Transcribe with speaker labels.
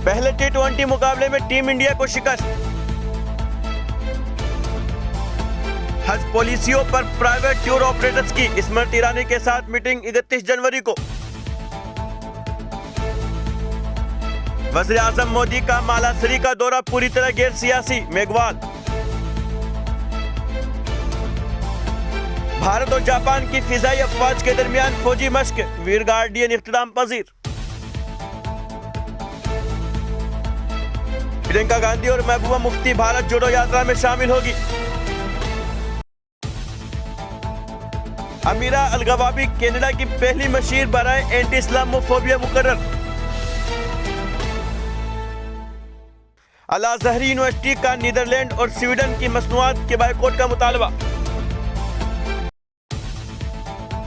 Speaker 1: पहले T20 मुकाबले में टीम इंडिया को शिकस्त। हज पॉलिसियों पर प्राइवेट टूर ऑपरेटर्स की स्मृति ईरानी के साथ मीटिंग 31 जनवरी को। वज़ीर-ए-आज़म मोदी का मालासरी का दौरा पूरी तरह गैर सियासी, मेघवाल। भारत और जापान की फिजाई अफवाज के दरमियान फौजी मश्क, वीर गार्डियन इख्तिताम पजीर। प्रियंका गांधी और महबूबा मुफ्ती भारत जोड़ो यात्रा में शामिल होगी। अमीरा अलगवाबी कनाडा की पहली मशीर बराए एंटी इस्लामोफोबिया मुकर्रर। अल अज़हर यूनिवर्सिटी का नीदरलैंड और स्वीडन की मसनूआत के बायकॉट का मुतालबा।